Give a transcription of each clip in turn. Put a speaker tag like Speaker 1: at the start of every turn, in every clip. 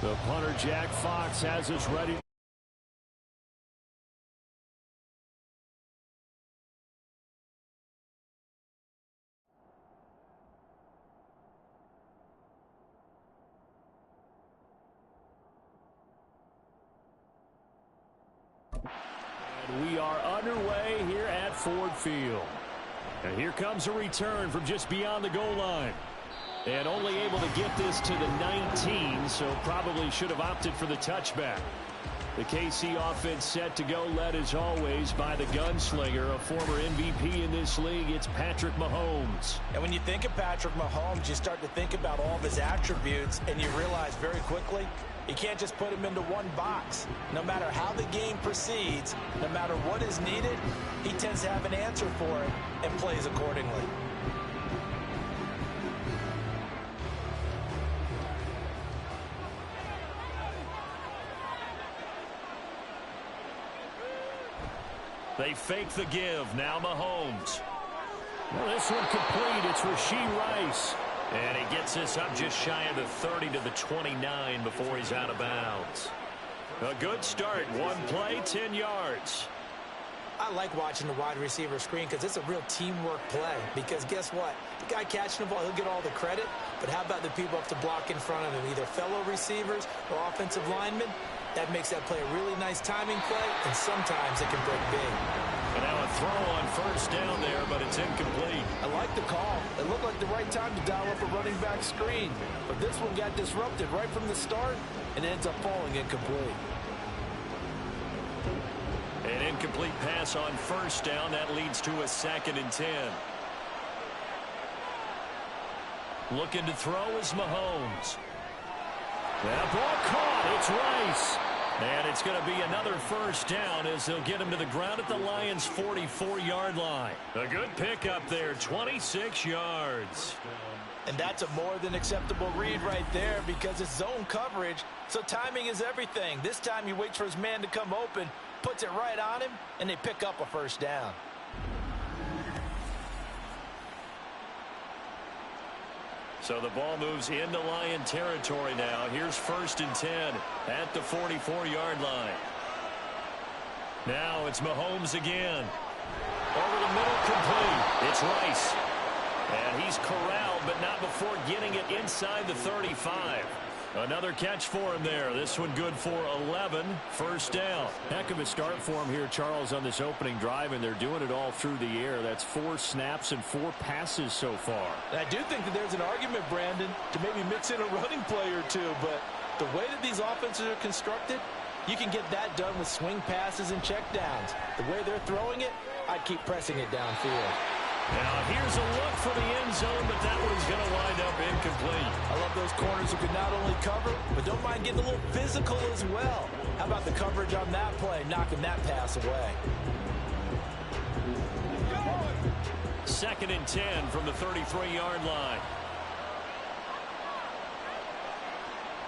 Speaker 1: The punter, Jack Fox, has us ready. And we are underway here at Ford Field. And here comes a return from just beyond the goal line. And only able to get this to the 19, so probably should have opted for the touchback. The KC offense set to go, led as always by the gunslinger, a former MVP in this league. It's Patrick Mahomes.
Speaker 2: And when you think of Patrick Mahomes, you start to think about all of his attributes, and you realize very quickly you can't just put him into one box. No matter how the game proceeds, no matter what is needed, he tends to have an answer for it and plays accordingly.
Speaker 1: They fake the give. Now Mahomes. Well, this one complete. It's Rashee Rice. And he gets this up just shy of the 30 to the 29 before he's out of bounds. A good start. One play, 10 yards.
Speaker 2: I like watching the wide receiver screen because it's a real teamwork play. Because guess what? The guy catching the ball, he'll get all the credit. But how about the people up to block in front of him? Either fellow receivers or offensive linemen. That makes that play a really nice timing play, and sometimes it can break big.
Speaker 1: And now a throw on first down there, but it's incomplete.
Speaker 2: I like the call. It looked like the right time to dial up a running back screen. But this one got disrupted right from the start, and it ends up falling incomplete.
Speaker 1: An incomplete pass on first down. That leads to a 2nd and 10. Looking to throw is Mahomes. That ball caught. It's Rice. And it's going to be another first down as they'll get him to the ground at the Lions' 44-yard line. A good pickup there, 26 yards.
Speaker 2: And that's a more than acceptable read right there because it's zone coverage, so timing is everything. This time he waits for his man to come open, puts it right on him, and they pick up a first down.
Speaker 1: So the ball moves into Lion territory now. Here's 1st and 10 at the 44-yard line. Now it's Mahomes again. Over the middle, complete. It's Rice. And he's corralled, but not before getting it inside the 35. Another catch for him there. This one good for 11. First down. Heck of a start for him here, Charles, on this opening drive, and they're doing it all through the air. That's 4 snaps and 4 passes so far.
Speaker 2: And I do think that there's an argument, Brandon, to maybe mix in a running play or two, but the way that these offenses are constructed, you can get that done with swing passes and checkdowns. The way they're throwing it, I'd keep pressing it downfield.
Speaker 1: Now here's a look for the end zone, but that one's going to wind up incomplete.
Speaker 2: I love those corners who can not only cover, but don't mind getting a little physical as well. How about the coverage on that play, knocking that pass away?
Speaker 1: 2nd and 10 from the 33-yard line.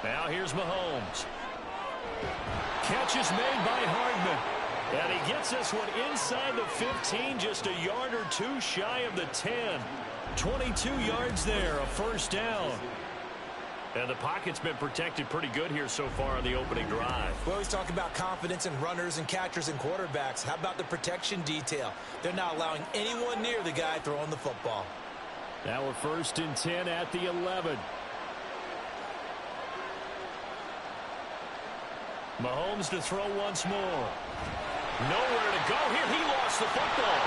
Speaker 1: Now here's Mahomes. Catch is made by Hardman. And he gets this one inside the 15, just a yard or two shy of the 10. 22 yards there, a first down. And the pocket's been protected pretty good here so far on the opening drive.
Speaker 2: We always talk about confidence in runners and catchers and quarterbacks. How about the protection detail? They're not allowing anyone near the guy throwing the football.
Speaker 1: Now we're 1st and 10 at the 11. Mahomes to throw once more. Nowhere to go here. He lost the football.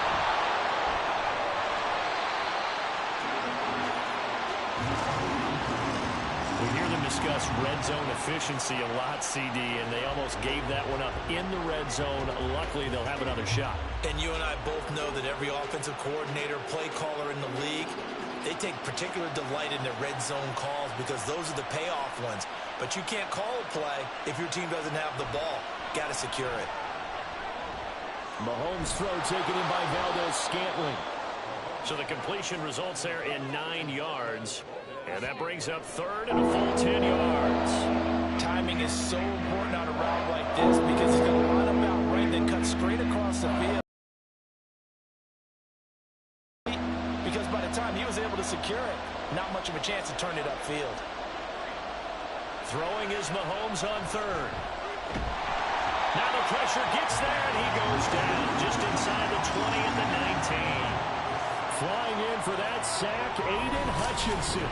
Speaker 1: We hear them discuss red zone efficiency a lot, CD, and they almost gave that one up in the red zone. Luckily, they'll have another shot.
Speaker 2: And you and I both know that every offensive coordinator, play caller in the league, they take particular delight in their red zone calls because those are the payoff ones. But you can't call a play if your team doesn't have the ball. Got to secure it.
Speaker 1: Mahomes' throw taken in by Valdez-Scantling. So the completion results there in 9 yards. And that brings up 3rd and a full 10 yards.
Speaker 2: Timing is so important on a route like this because he's going to line up out right and then cut straight across the field. Because by the time he was able to secure it, not much of a chance to turn it upfield.
Speaker 1: Throwing is Mahomes on third. Now the pressure gets there, and he goes down just inside the 20 at the 19. Flying in for that sack, Aiden Hutchinson.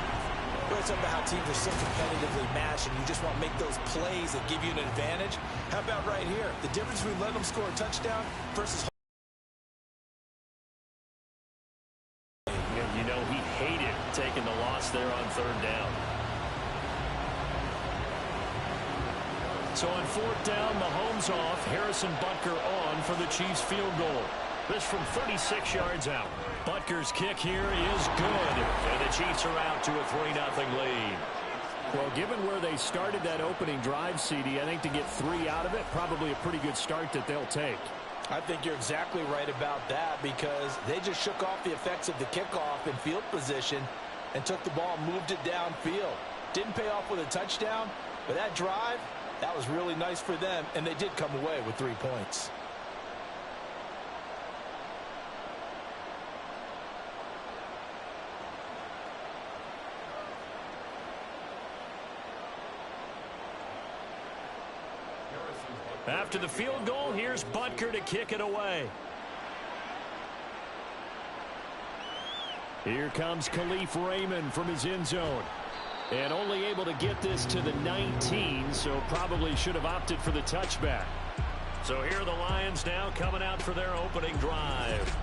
Speaker 2: It's about how teams are so competitively matched, and you just want to make those plays that give you an advantage. How about right here? The difference between letting them score a touchdown versus...
Speaker 1: You know, he hated taking the loss there on third down. So on fourth down, Mahomes off, Harrison Butker on for the Chiefs field goal. This from 36 yards out. Butker's kick here is good. And the Chiefs are out to a 3-0 lead. Well, given where they started that opening drive, CD, I think to get 3 out of it, probably a pretty good start that they'll take.
Speaker 2: I think you're exactly right about that, because they just shook off the effects of the kickoff in field position and took the ball and moved it downfield. Didn't pay off with a touchdown, but that drive, that was really nice for them, and they did come away with 3 points.
Speaker 1: After the field goal, here's Butker to kick it away. Here comes Khalif Raymond from his end zone. And only able to get this to the 19, so probably should have opted for the touchback. So here are the Lions now coming out for their opening drive.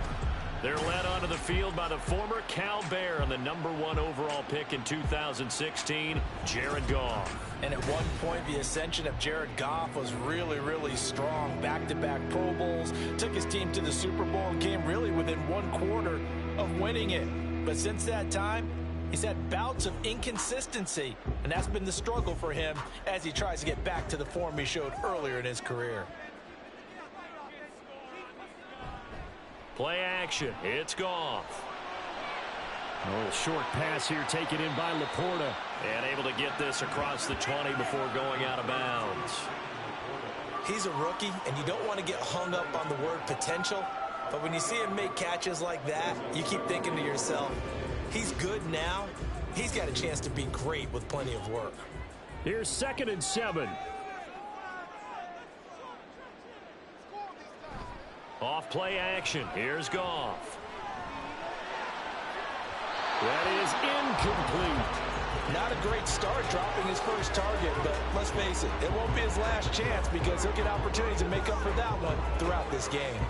Speaker 1: They're led onto the field by the former Cal Bear and the #1 overall pick in 2016, Jared Goff.
Speaker 2: And at one point, the ascension of Jared Goff was really, really strong. Back-to-back Pro Bowls, took his team to the Super Bowl, and came really within 1/4 of winning it. But since that time, he's had bouts of inconsistency, and that's been the struggle for him as he tries to get back to the form he showed earlier in his career.
Speaker 1: Play action. It's Goff. A little short pass here taken in by Laporta. And able to get this across the 20 before going out of bounds.
Speaker 2: He's a rookie, and you don't want to get hung up on the word potential. But when you see him make catches like that, you keep thinking to yourself, he's good now. He's got a chance to be great with plenty of work.
Speaker 1: Here's 2nd and 7. Off play action. Here's Goff. That is incomplete.
Speaker 2: Not a great start dropping his first target, but let's face it, it won't be his last chance, because he'll get opportunities to make up for that one throughout this game.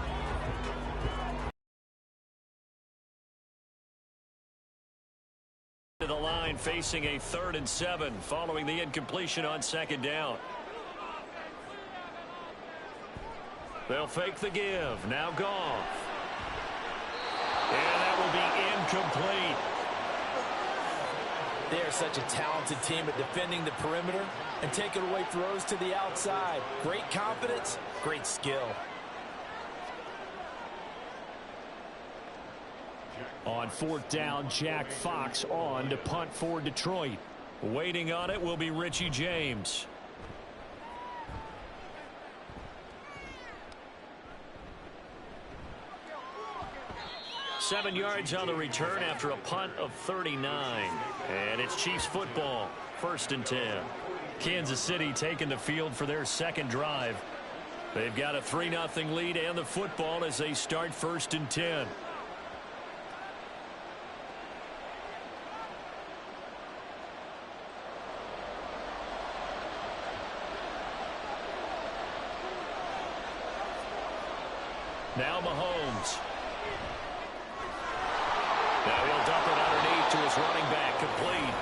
Speaker 1: To the line, facing a 3rd and 7 following the incompletion on 2nd down. They'll fake the give. Now Goff. And that will be incomplete.
Speaker 2: They are such a talented team at defending the perimeter and taking away throws to the outside. Great confidence, great skill.
Speaker 1: On 4th down, Jack Fox on to punt for Detroit. Waiting on it will be Richie James. Seven yards on the return after a punt of 39. And it's Chiefs football, 1st and 10. Kansas City taking the field for their second drive. They've got a 3-0 lead and the football as they start 1st and 10. Now Mahomes. Now he'll dump it underneath to his running back, complete.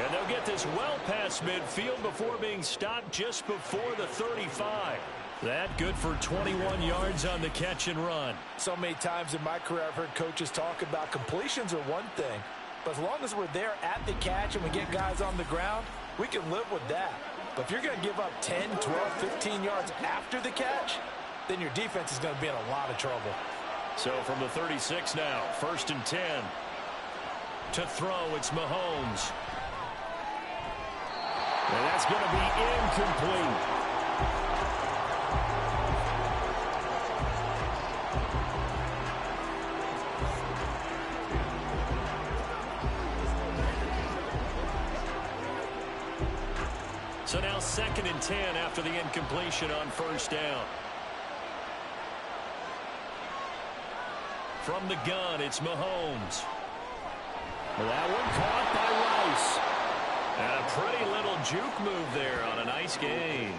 Speaker 1: And they'll get this well past midfield before being stopped just before the 35. That good for 21 yards on the catch and run.
Speaker 2: So many times in my career I've heard coaches talk about completions are one thing, but as long as we're there at the catch and we get guys on the ground, we can live with that. But if you're going to give up 10, 12, 15 yards after the catch, then your defense is going to be in a lot of trouble.
Speaker 1: So from the 36 now, 1st and 10. To throw, it's Mahomes. And that's going to be incomplete. So now 2nd and 10 after the incompletion on first down. From the gun, it's Mahomes.
Speaker 3: Well, that one caught by Rice.
Speaker 1: And a pretty little juke move there on a nice gain.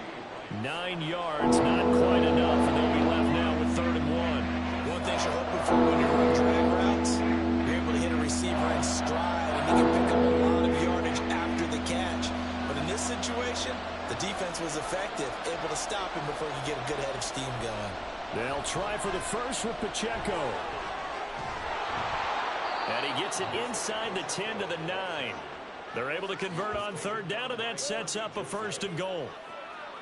Speaker 1: 9 yards, not quite enough, and they'll be left now with 3rd and 1.
Speaker 2: One thing you're hoping for when you're on drag routes, you're able to hit a receiver in stride, and you can pick up a lot of yardage after the catch. But in this situation, the defense was effective, able to stop him before he could get a good head of steam going.
Speaker 3: They'll try for the first with Pacheco.
Speaker 1: And he gets it inside the 10 to the 9. They're able to convert on 3rd down, and that sets up a 1st and goal.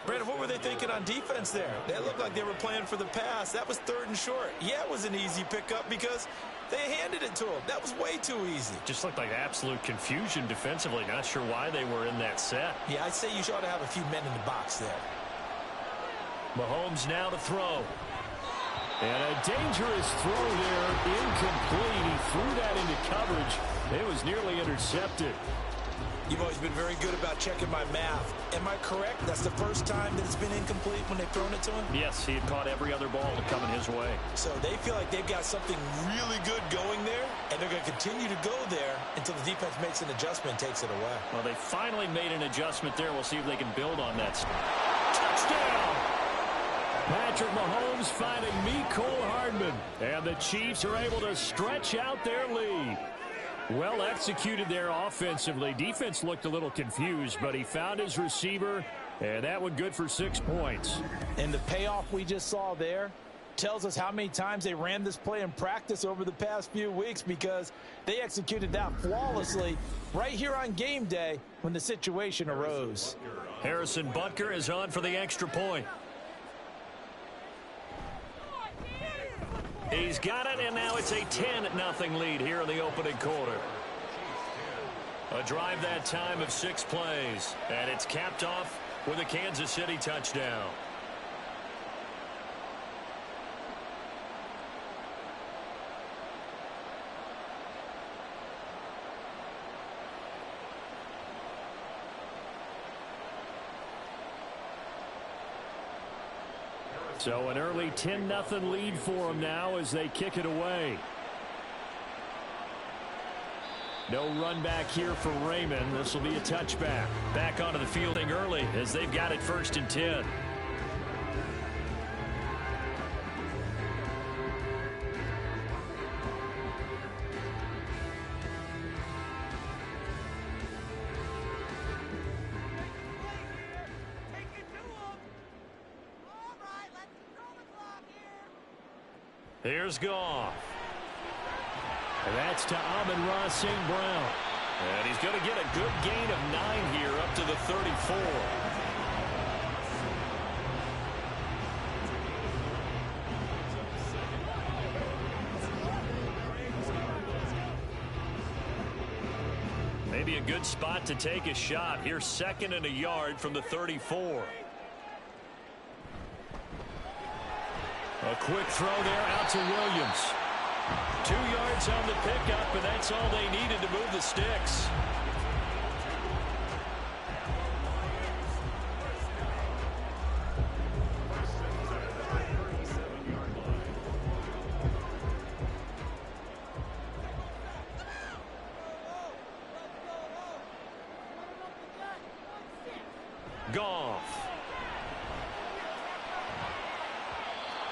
Speaker 2: Brandon, what were they thinking on defense there? They looked like they were playing for the pass. That was 3rd and short. Yeah, it was an easy pickup because they handed it to him. That was way too easy.
Speaker 1: Just looked like absolute confusion defensively. Not sure why they were in that set.
Speaker 2: Yeah, I'd say you ought to have a few men in the box there.
Speaker 1: Mahomes now to throw.
Speaker 3: And a dangerous throw there, incomplete. He threw that into coverage. It was nearly intercepted.
Speaker 2: You've always been very good about checking my math. Am I correct? That's the first time that it's been incomplete when they've thrown it to him?
Speaker 1: Yes, he had caught every other ball to come in his way.
Speaker 2: So they feel like they've got something really good going there, and they're going to continue to go there until the defense makes an adjustment and takes it away.
Speaker 1: Well, they finally made an adjustment there. We'll see if they can build on that. Touchdown!
Speaker 3: Patrick Mahomes finding Mecole Hardman. And the Chiefs are able to stretch out their lead. Well executed there offensively. Defense looked a little confused, but he found his receiver, and that one good for 6 points.
Speaker 2: And the payoff we just saw there tells us how many times they ran this play in practice over the past few weeks, because they executed that flawlessly right here on game day when the situation arose.
Speaker 1: Harrison Butker is on for the extra point. He's got it, and now it's a 10-0 lead here in the opening quarter. A drive that time of 6 plays, and it's capped off with a Kansas City touchdown.
Speaker 3: So an early 10-0 lead for them now as they kick it away. No run back here for Raymond. This will be a touchback.
Speaker 1: Back onto the fielding early as they've got it 1st and 10. Here's Goff.
Speaker 3: And that's to Amon-Ra St. Brown.
Speaker 1: And he's going to get a good gain of 9 here up to the 34. Maybe a good spot to take a shot. Here's 2nd and a yard from the 34.
Speaker 3: A quick throw there out to Williams.
Speaker 1: 2 yards on the pickup, and that's all they needed to move the sticks. Goff.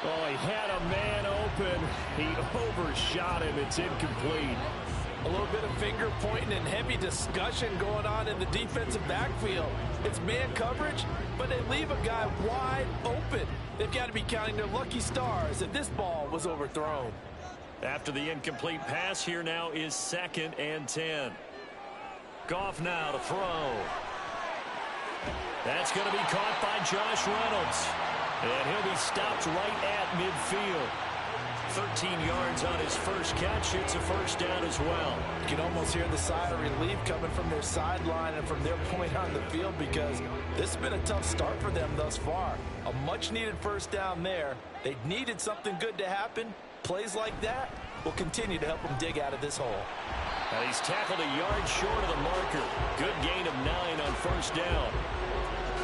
Speaker 3: Oh, he had a man open. He overshot him. It's incomplete.
Speaker 4: A little bit of finger pointing and heavy discussion going on in the defensive backfield. It's man coverage, but they leave a guy wide open. They've got to be counting their lucky stars that this ball was overthrown.
Speaker 1: After the incomplete pass, here now is 2nd and 10. Goff now to throw. That's going to be caught by Josh Reynolds. And he'll be stopped right at midfield. 13 yards on his first catch. It's a 1st down as well.
Speaker 2: You can almost hear the sigh of relief coming from their sideline and from their point on the field, because this has been a tough start for them thus far. A much-needed 1st down there. They needed something good to happen. Plays like that will continue to help them dig out of this hole.
Speaker 1: He's tackled a yard short of the marker. Good gain of 9 on 1st down.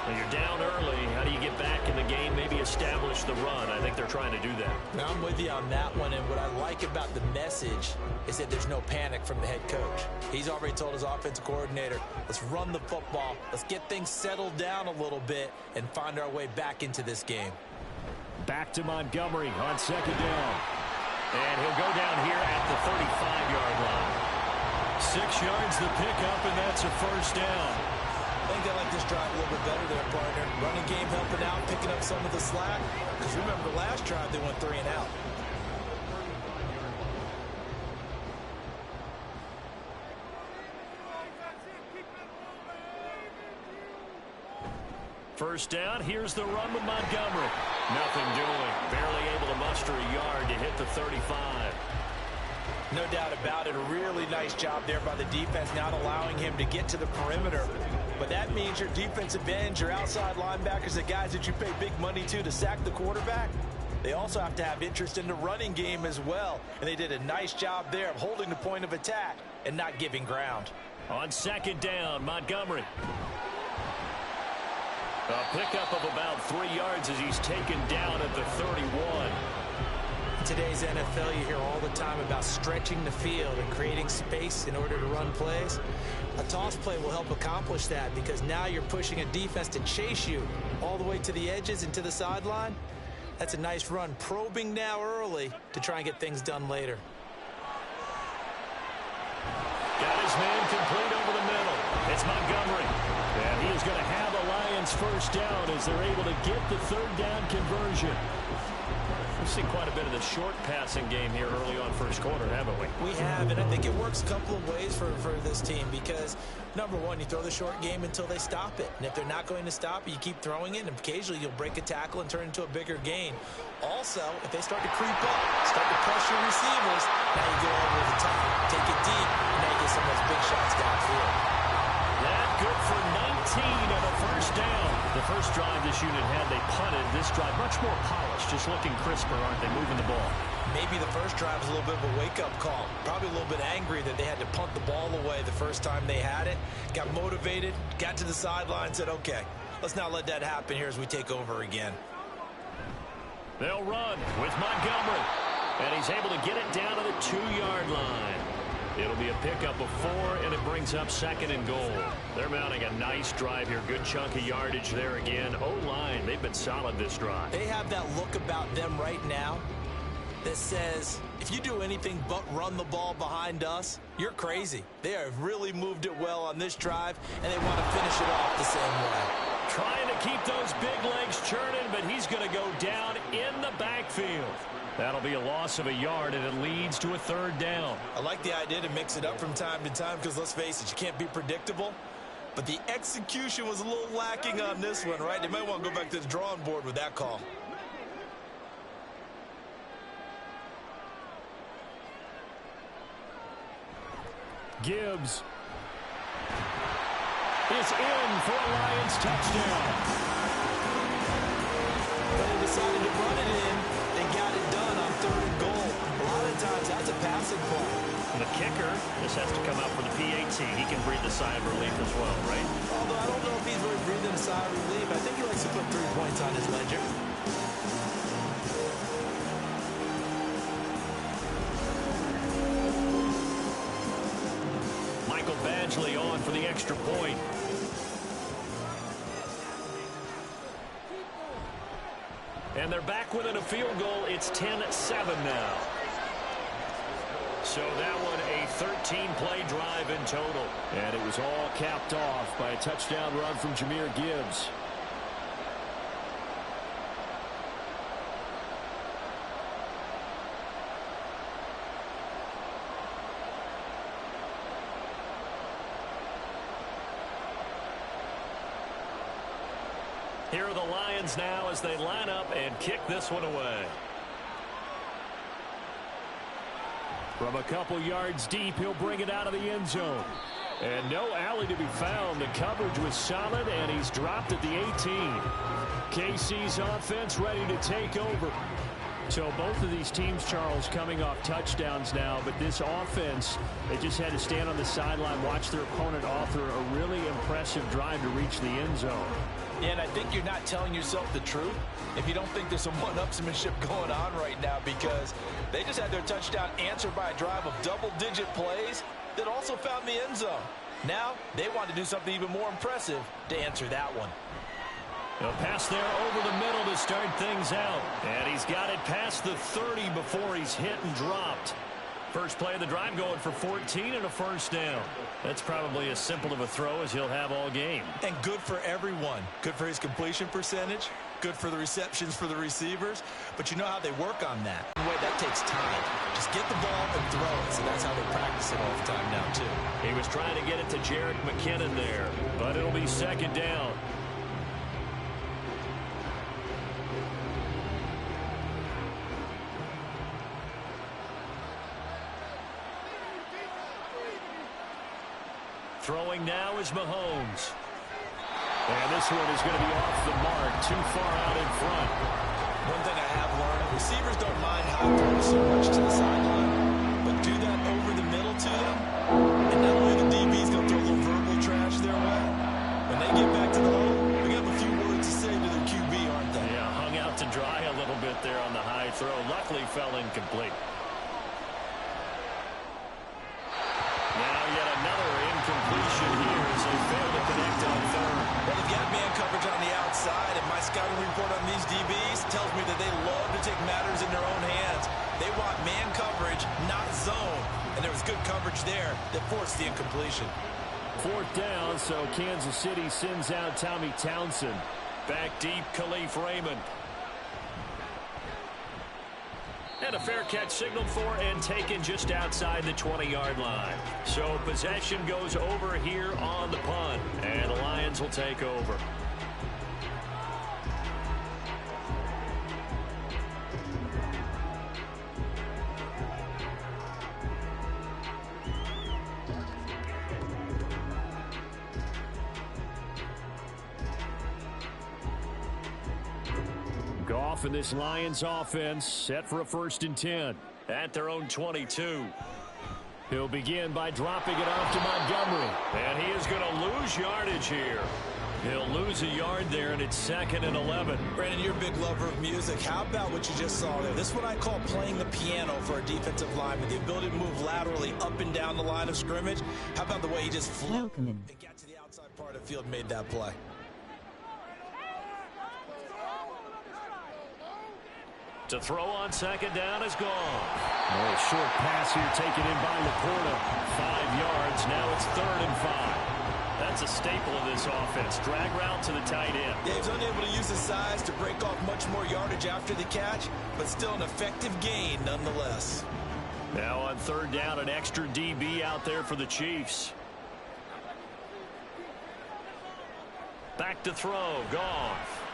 Speaker 1: When you're down early, how do you get back in the game, maybe establish the run? I think they're trying to do that.
Speaker 2: Now, I'm with you on that one, and what I like about the message is that there's no panic from the head coach. He's already told his offensive coordinator, let's run the football, let's get things settled down a little bit and find our way back into this game.
Speaker 3: Back to Montgomery on second down. And he'll go down here at the 35-yard line. 6 yards the pickup, and that's a first down.
Speaker 2: I think I like this drive a little bit better there, partner. Running game helping out, picking up some of the slack. Because remember, the last drive they went 3 and out.
Speaker 3: First down, here's the run with Montgomery. Nothing doing. Barely able to muster a yard to hit the 35.
Speaker 2: No doubt about it. A really nice job there by the defense, not allowing him to get to the perimeter. But that means your defensive ends, your outside linebackers, the guys that you pay big money to sack the quarterback, they also have to have interest in the running game as well. And they did a nice job there of holding the point of attack and not giving ground.
Speaker 3: On second down, Montgomery. A pickup of about 3 yards as he's taken down at the 31.
Speaker 2: In today's NFL, you hear all the time about stretching the field and creating space in order to run plays. A toss play will help accomplish that because now you're pushing a defense to chase you all the way to the edges and to the sideline. That's a nice run, probing now early to try and get things done later.
Speaker 3: Got his man complete over the middle. It's Montgomery. And he is going to have a Lions first down as they're able to get the third down conversion. We've seen quite a bit of the short passing game here early on first quarter, haven't we?
Speaker 2: We have, and I think it works a couple of ways for this team because, number one, you throw the short game until they stop it. And if they're not going to stop it, you keep throwing it, and occasionally you'll break a tackle and turn it into a bigger gain. Also, if they start to creep up, start to pressure receivers, now you go over the top, take it deep, and now you get some of those big shots downfield.
Speaker 3: That good for 19 and a first down. The first drive this unit had, they punted. This drive much more polished, just looking crisper, aren't they, moving the ball?
Speaker 2: Maybe the first drive was a little bit of a wake-up call. Probably a little bit angry that they had to punt the ball away the first time they had it. Got motivated, got to the sideline, said, okay, let's not let that happen here as we take over again.
Speaker 3: They'll run with Montgomery. And he's able to get it down to the 2-yard line. It'll be a pickup of 4, and it brings up second and goal. They're mounting a nice drive here. Good chunk of yardage there again. O-line, they've been solid this drive.
Speaker 2: They have that look about them right now that says, if you do anything but run the ball behind us, you're crazy. They have really moved it well on this drive, and they want to finish it off the same way.
Speaker 3: Trying to keep those big legs churning, but he's going to go down in the backfield. That'll be a loss of a yard, and it leads to a third down.
Speaker 2: I like the idea to mix it up from time to time because, let's face it, you can't be predictable. But the execution was a little lacking on this one, right? They might want to go back to the drawing board with that call.
Speaker 3: Gibbs is in for a Lions touchdown.
Speaker 2: But they decided to run it in. They got it done on third and goal. A lot of times that's a passing play.
Speaker 3: And the kicker, this has to come out for the PAT. He can breathe a sigh of relief as well, right?
Speaker 2: Although I don't know if he's really breathing a sigh of relief. I think he likes to put 3 points on his ledger.
Speaker 3: Michael Badgley on for the extra point. And they're back within a field goal. It's 10-7 now. So that one a 13-play drive in total. And it was all capped off by a touchdown run from Jahmyr Gibbs. Here are the Lions now as they line up and kick this one away. From a couple yards deep, he'll bring it out of the end zone. And no alley to be found. The coverage was solid, and he's dropped at the 18. KC's offense ready to take over. So both of these teams, Charles, coming off touchdowns now, but this offense, they just had to stand on the sideline, watch their opponent author a really impressive drive to reach the end zone.
Speaker 4: Yeah, and I think you're not telling yourself the truth if you don't think there's some one-upsmanship going on right now, because they just had their touchdown answered by a drive of double-digit plays that also found the end zone. Now they want to do something even more impressive to answer that one.
Speaker 1: A pass there over the middle to start things out. And he's got it past the 30 before he's hit and dropped. First play of the drive going for 14 and a first down. That's probably as simple of a throw as he'll have all game.
Speaker 2: And good for everyone. Good for his completion percentage. Good for the receptions for the receivers. But you know how they work on that. Wait, that takes time. Just get the ball and throw it. So that's how they practice it all the time now, too.
Speaker 1: He was trying to get it to Jerick McKinnon there, but it'll be second down. Throwing now is Mahomes. And this one is going to be off the mark, too far out in front.
Speaker 2: One thing I have learned, receivers don't mind high throws so much to the sideline, but do that over the middle to them, and not only the DB's going to throw a little verbal trash their way. When they get back to the hole, they have a few words to say to their QB, aren't they?
Speaker 1: Yeah, hung out to dry a little bit there on the high throw. Luckily fell incomplete. Now yet another incompletion here as they fail to connect on third.
Speaker 2: Well, they've got man coverage on the outside, and my scouting report on these DBs tells me that they love to take matters in their own hands. They want man coverage, not zone. And there was good coverage there that forced the incompletion.
Speaker 1: Fourth down, so Kansas City sends out Tommy Townsend. Back deep, Khalif Raymond. And a fair catch signaled for and taken just outside the 20-yard line. So possession goes over here on the punt, and the Lions will take over. Goff and this Lions offense set for a 1st and 10 at their own 22. He'll begin by dropping it off to Montgomery. And he is going to lose yardage here. He'll lose a yard there, and it's 2nd and 11.
Speaker 2: Brandon, you're a big lover of music. How about what you just saw there? This is what I call playing the piano for a defensive lineman. The ability to move laterally up and down the line of scrimmage. How about the way he just flew and got to the outside part of the field and made that play?
Speaker 1: To throw on 2nd down is gone. A short pass here taken in by Laporta. 5 yards. Now it's 3rd and 5. That's a staple of this offense. Drag route to the tight end.
Speaker 2: Yeah, he's unable to use his size to break off much more yardage after the catch, but still an effective gain nonetheless.
Speaker 1: Now on 3rd down, an extra DB out there for the Chiefs. Back to throw. Goff.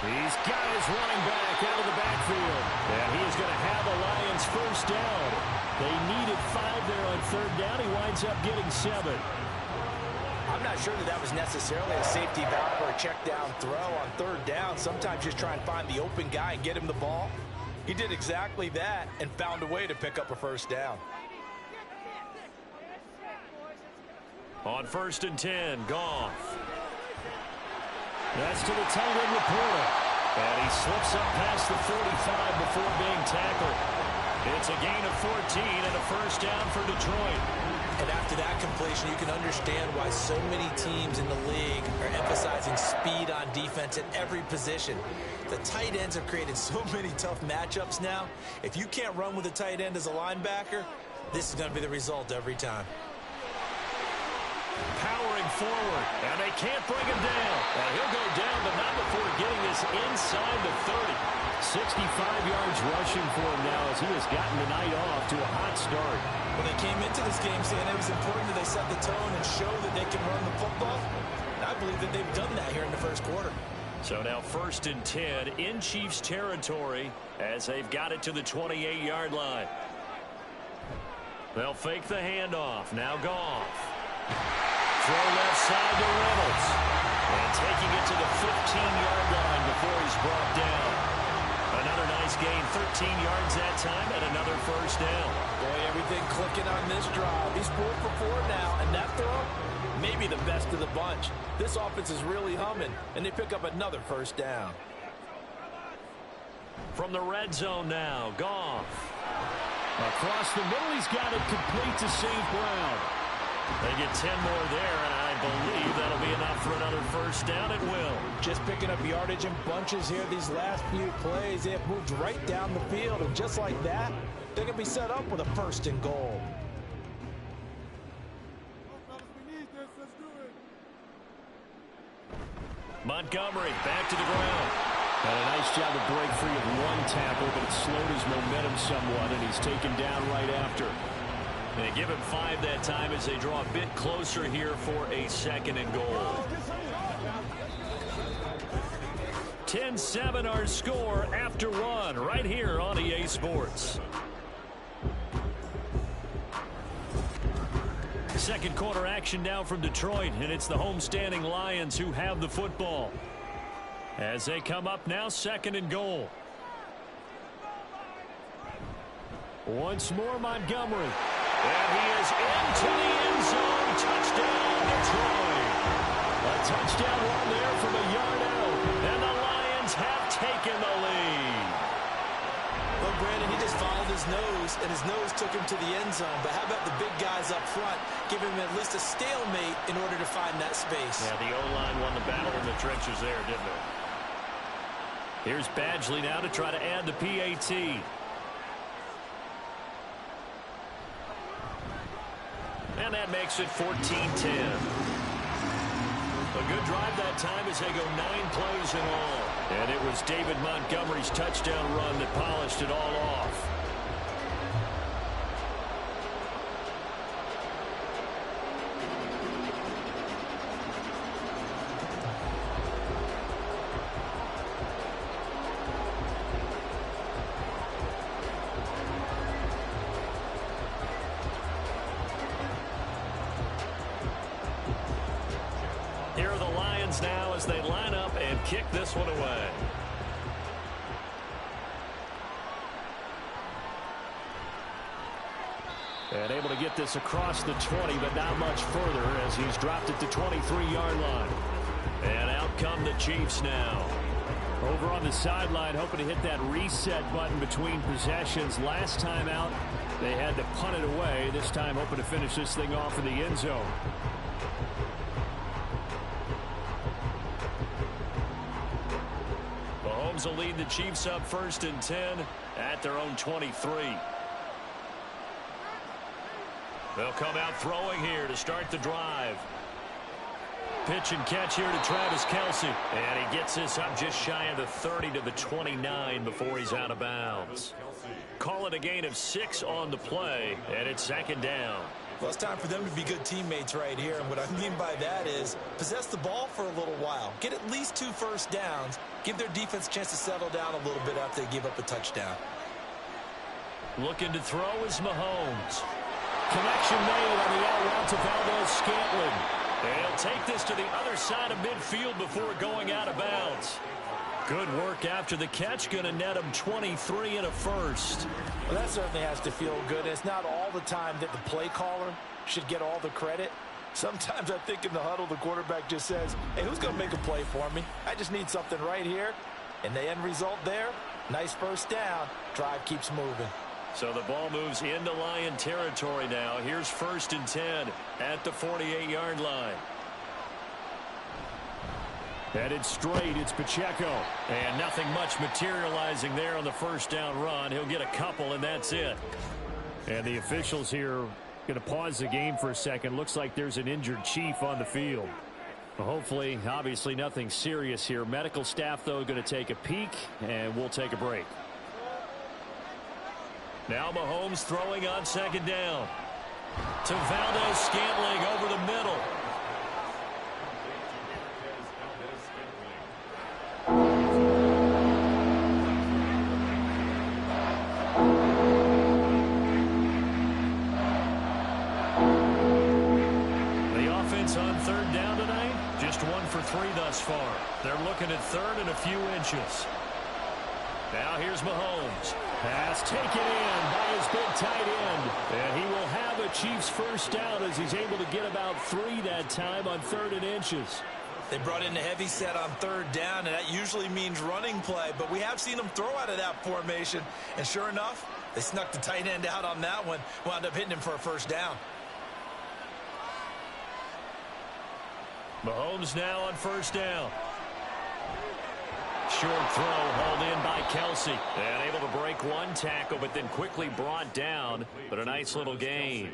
Speaker 1: He's got his running back out of the backfield. And he is going to have the Lions 1st down. They needed 5 there on 3rd down. He winds up getting 7.
Speaker 2: I'm not sure that was necessarily a safety valve or a check down throw on 3rd down. Sometimes just try and find the open guy and get him the ball. He did exactly that and found a way to pick up a 1st down.
Speaker 1: On 1st and 10, Goff. That's to the tight end, Laporta. And he slips up past the 45 before being tackled. It's a gain of 14 and a 1st down for Detroit.
Speaker 2: And after that completion, you can understand why so many teams in the league are emphasizing speed on defense at every position. The tight ends have created so many tough matchups now. If you can't run with a tight end as a linebacker, this is going to be the result every time.
Speaker 1: Powering forward, and they can't bring him down. And he'll go down, but not before getting this inside the 30. 65 yards rushing for him now as he has gotten the night off to a hot start.
Speaker 2: When they came into this game saying it was important that they set the tone and show that they can run the football, and I believe that they've done that here in the 1st quarter.
Speaker 1: So now 1st and 10 in Chiefs territory as they've got it to the 28-yard line. They'll fake the handoff. Now Goff. Throw left side to Reynolds. And taking it to the 15-yard line before he's brought down. Another nice gain, 13 yards that time, and another 1st down.
Speaker 2: Boy, everything
Speaker 4: clicking on this drive. He's 4 for 4 now, and that throw, maybe the best of the bunch. This offense is really humming, and they pick up another first down.
Speaker 1: From the red zone now, Goff. Across the middle, he's got it complete to St. Brown. They get 10 more there, and I believe that'll be enough for another first down. It will.
Speaker 2: Just picking up yardage in bunches here these last few plays. They have moved right down the field, and just like that, they're going to be set up with a first and goal.
Speaker 1: Montgomery back to the ground. And a nice job to break free of one tackle, but it slowed his momentum somewhat, and he's taken down right after. They give him 5 that time as they draw a bit closer here for a second and goal. 10-7 our score after 1 right here on EA Sports. Second quarter action now from Detroit, and it's the homestanding Lions who have the football. As they come up now, second and goal. Once more, Montgomery. And he is into the end zone. Touchdown, Detroit. A touchdown run there from a yard out. And the Lions have taken the lead.
Speaker 2: Well, Brandon, he just followed his nose, and his nose took him to the end zone. But how about the big guys up front, giving him at least a stalemate in order to find that space?
Speaker 1: Yeah, the O-line won the battle in the trenches there, didn't it? Here's Badgley now to try to add the PAT. And that makes it 14-10. A good drive that time as they go 9 plays in all. And it was David Montgomery's touchdown run that polished it all off. Here are the Lions now as they line up and kick this one away. And able to get this across the 20, but not much further as he's dropped it to 23-yard line. And out come the Chiefs now. Over on the sideline, hoping to hit that reset button between possessions. Last time out, they had to punt it away. This time, hoping to finish this thing off in the end zone. Mahomes will lead the Chiefs up 1st and 10 at their own 23. They'll come out throwing here to start the drive. Pitch and catch here to Travis Kelce. And he gets this up just shy of the 30 to the 29 before he's out of bounds. Call it a gain of 6 on the play, and it's second down.
Speaker 2: Well, it's time for them to be good teammates right here. And what I mean by that is possess the ball for a little while. Get at least 2 first downs. Give their defense a chance to settle down a little bit after they give up a touchdown.
Speaker 1: Looking to throw is Mahomes. Connection made on the out route to Valdez-Scantling. They'll take this to the other side of midfield before going out of bounds. Good work after the catch. Going to net him 23 and a first.
Speaker 2: Well, that certainly has to feel good. It's not all the time that the play caller should get all the credit. Sometimes I think in the huddle, the quarterback just says, hey, who's going to make a play for me? I just need something right here. And the end result there, nice first down. Drive keeps moving.
Speaker 1: So the ball moves into Lion territory now. Here's 1st and 10 at the 48-yard line. Headed straight, it's Pacheco. And nothing much materializing there on the first down run. He'll get a couple, and that's it. And the officials here going to pause the game for a second. Looks like there's an injured Chief on the field. Well, hopefully, obviously nothing serious here. Medical staff, though, going to take a peek, and we'll take a break. Now Mahomes throwing on second down. To Valdez-Scantling over the middle. The offense on 3rd down tonight, just 1 for 3 thus far. They're looking at 3rd and a few inches. Now here's Mahomes. Pass taken in by his big tight end. And he will have
Speaker 3: Chiefs first down as he's able to get about 3 that time on 3rd and inches.
Speaker 2: They brought in the heavy set on 3rd down, and that usually means running play, but we have seen them throw out of that formation, and sure enough, they snuck the tight end out on that one, wound up hitting him for a first down.
Speaker 3: Mahomes now on 1st down. Short throw hauled in by Kelsey. And able to break 1 tackle, but then quickly brought down. But a nice little gain.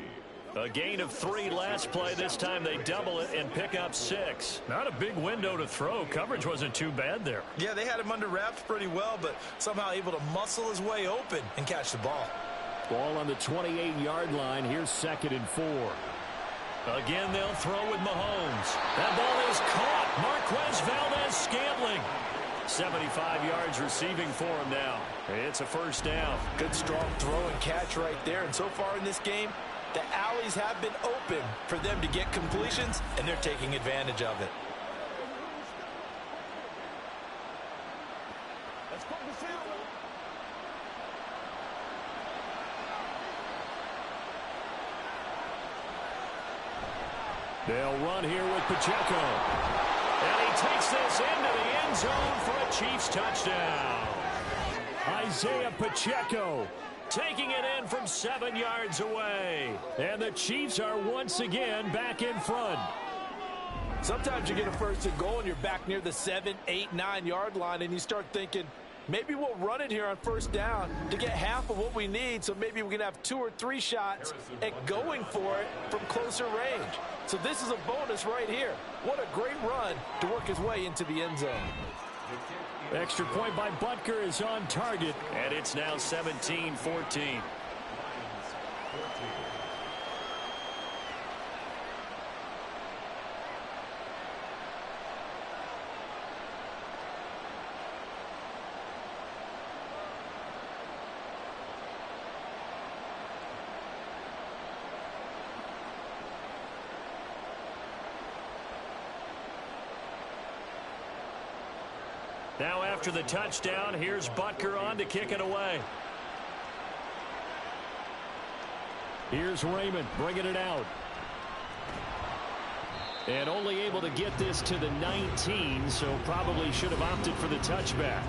Speaker 3: A gain of 3 last play. This time they double it and pick up 6. Not a big window to throw. Coverage wasn't too bad there.
Speaker 2: Yeah, they had him under wraps pretty well, but somehow able to muscle his way open and catch the ball.
Speaker 3: Ball on the 28-yard line. Here's 2nd and 4. Again, they'll throw with Mahomes. That ball is caught. Marquez Valdez-Scantling. 75 yards receiving for him now. It's a first down.
Speaker 4: Good strong throw and catch right there. And so far in this game, the alleys have been open for them to get completions, and they're taking advantage of it.
Speaker 3: They'll run here with Pacheco. And he takes this into the end zone for a Chiefs touchdown. Isaiah Pacheco taking it in from 7 yards away. And the Chiefs are once again back in front.
Speaker 4: Sometimes you get a 1st and goal and you're back near the 7, 8, 9 yard line, and you start thinking, maybe we'll run it here on 1st down to get half of what we need, so maybe we can have 2 or 3 shots at going for it from closer range. So this is a bonus right here. What a great run to work his way into the end zone.
Speaker 3: Extra point by Butker is on target, and it's now 17-14. Now after the touchdown, here's Butker on to kick it away. Here's Raymond bringing it out. And only able to get this to the 19, so probably should have opted for the touchback.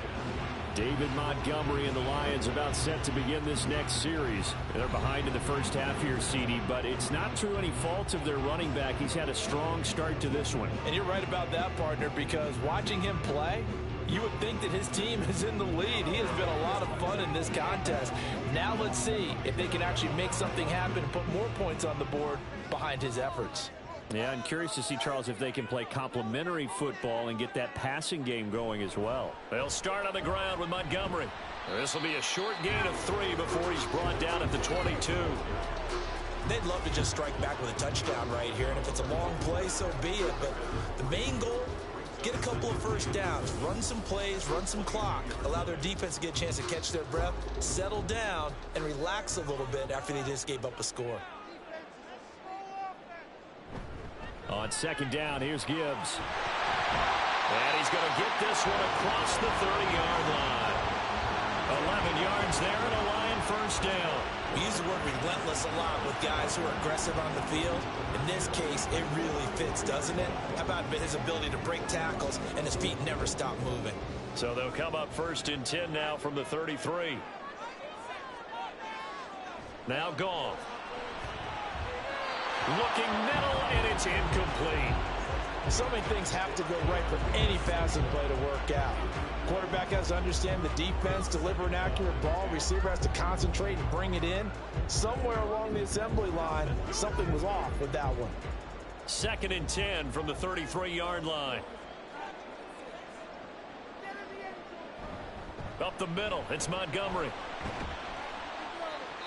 Speaker 3: David Montgomery and the Lions about set to begin this next series. They're behind in the first half here, CD, but it's not through any fault of their running back. He's had a strong start to this one.
Speaker 4: And you're right about that, partner, because watching him play, you would think that his team is in the lead. He has been a lot of fun in this contest. Now let's see if they can actually make something happen and put more points on the board behind his efforts.
Speaker 3: Yeah, I'm curious to see, Charles, if they can play complementary football and get that passing game going as well. They'll start on the ground with Montgomery. This will be a short gain of 3 before he's brought down at the 22.
Speaker 2: They'd love to just strike back with a touchdown right here, and if it's a long play, so be it. But the main goal, get a couple of first downs, run some plays, run some clock, allow their defense to get a chance to catch their breath, settle down, and relax a little bit after they just gave up a score.
Speaker 3: On 2nd down, here's Gibbs. And he's going to get this one across the 30-yard line. 11 yards there and a Lion first down.
Speaker 2: We use the word relentless a lot with guys who are aggressive on the field. In this case, it really fits, doesn't it? How about his ability to break tackles and his feet never stop moving?
Speaker 3: So they'll come up 1st and 10 now from the 33. Now gone. Looking middle, and it's incomplete.
Speaker 4: So many things have to go right for any passing play to work out. Quarterback has to understand the defense, deliver an accurate ball. Receiver has to concentrate and bring it in. Somewhere along the assembly line, something was off with that one.
Speaker 3: 2nd and 10 from the 33-yard line. Up the middle, it's Montgomery.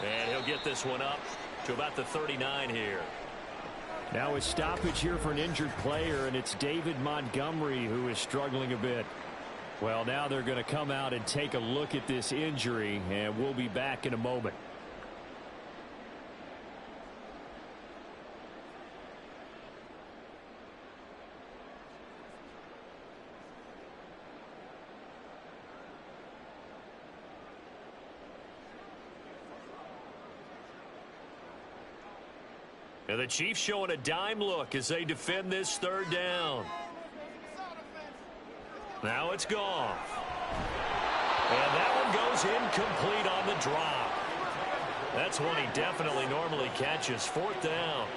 Speaker 3: And he'll get this one up to about the 39 here. Now a stoppage here for an injured player, and it's David Montgomery who is struggling a bit. Well, now they're going to come out and take a look at this injury, and we'll be back in a moment.
Speaker 1: And the Chiefs showing a dime look as they defend this third down. Now it's Goff. And that one goes incomplete on the drop. That's one he definitely normally catches. Fourth down.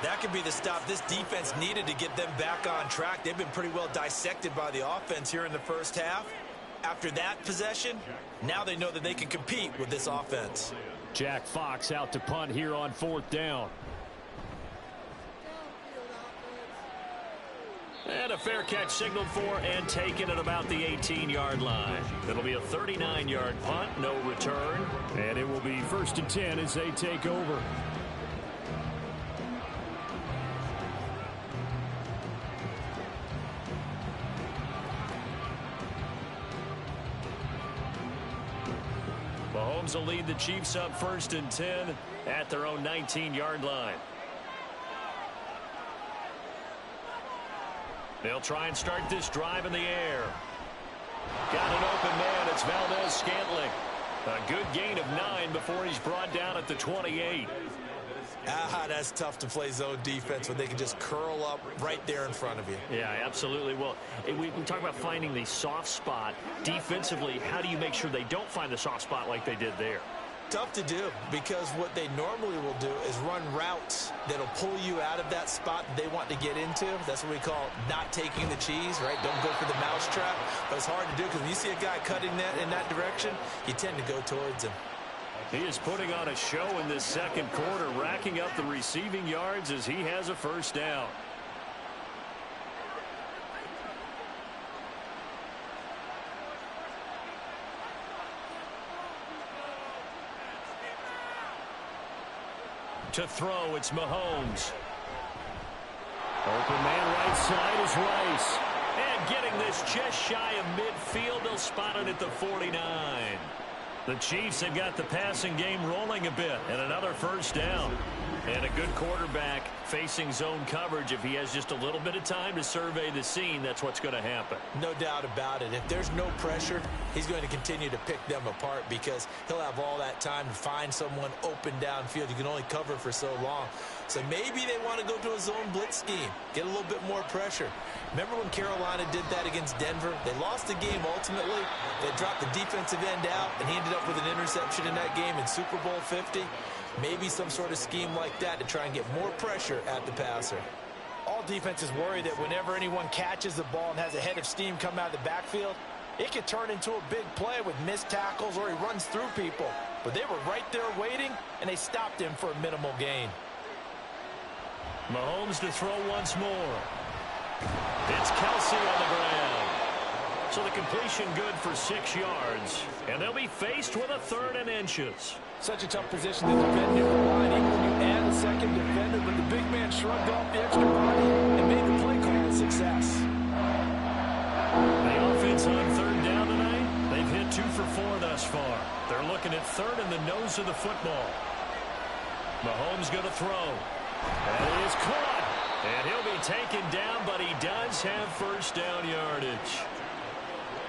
Speaker 2: That could be the stop this defense needed to get them back on track. They've been pretty well dissected by the offense here in the first half. After that possession, now they know that they can compete with this offense.
Speaker 3: Jack Fox out to punt here on fourth down.
Speaker 1: And a fair catch signaled for and taken at about the 18-yard line. It'll be a 39-yard punt, no return.
Speaker 3: And it will be 1st and 10 as they take over. Mahomes will lead the Chiefs up 1st and 10 at their own 19-yard line. They'll try and start this drive in the air. Got an open man. It's Valdez-Scantling. A good gain of 9 before he's brought down at the 28.
Speaker 2: That's tough to play zone defense when they can just curl up right there in front of you.
Speaker 1: Yeah, absolutely. Well, we talk about finding the soft spot. Defensively, how do you make sure they don't find the soft spot like they did there?
Speaker 2: Tough to do, because what they normally will do is run routes that'll pull you out of that spot that they want to get into. That's what we call not taking the cheese, right? Don't go for the mousetrap. But it's hard to do because when you see a guy cutting that in that direction, you tend to go towards him.
Speaker 1: He is putting on a show in this second quarter, racking up the receiving yards as he has a first down. To throw, it's Mahomes.
Speaker 3: Open man right side is Rice.
Speaker 1: And getting this just shy of midfield, they'll spot it at the 49. The Chiefs have got the passing game rolling a bit, and another first down. And a good quarterback facing zone coverage. If he has just a little bit of time to survey the scene, that's what's going to happen.
Speaker 2: No doubt about it. If there's no pressure, he's going to continue to pick them apart because he'll have all that time to find someone open downfield. You can only cover for so long. So maybe they want to go to a zone blitz scheme, get a little bit more pressure. Remember when Carolina did that against Denver? They lost the game ultimately. They dropped the defensive end out, and he ended up with an interception in that game in Super Bowl 50. Maybe some sort of scheme like that to try and get more pressure at the passer.
Speaker 4: All defenses worry that whenever anyone catches the ball and has a head of steam come out of the backfield, it could turn into a big play with missed tackles or he runs through people. But they were right there waiting, and they stopped him for a minimal gain.
Speaker 1: Mahomes to throw once more. It's Kelsey on the ground. So the completion good for 6 yards. And they'll be faced with a 3rd and inches.
Speaker 4: Such a tough position to defend near the line, even when you add a second defender, but the big man shrugged off the extra body and made the play call a success.
Speaker 1: The offense on 3rd down tonight, they've hit 2 for 4 thus far. They're looking at 3rd in the nose of the football. Mahomes going to throw. And it is caught. And he'll be taken down, but he does have first down yardage.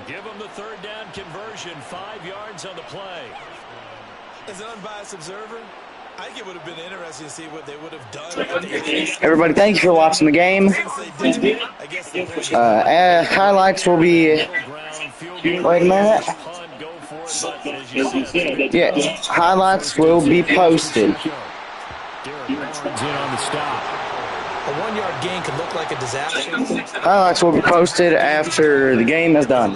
Speaker 1: Give him the 3rd down conversion, 5 yards on the play.
Speaker 2: As an unbiased observer, I think it would have been interesting to see what they would have done.
Speaker 5: Everybody, thank you for watching the game. Highlights will be... Wait a minute. Yeah, highlights will be posted.
Speaker 2: A 1-yard gain could look like a disaster.
Speaker 5: Highlights will be posted after the game is done.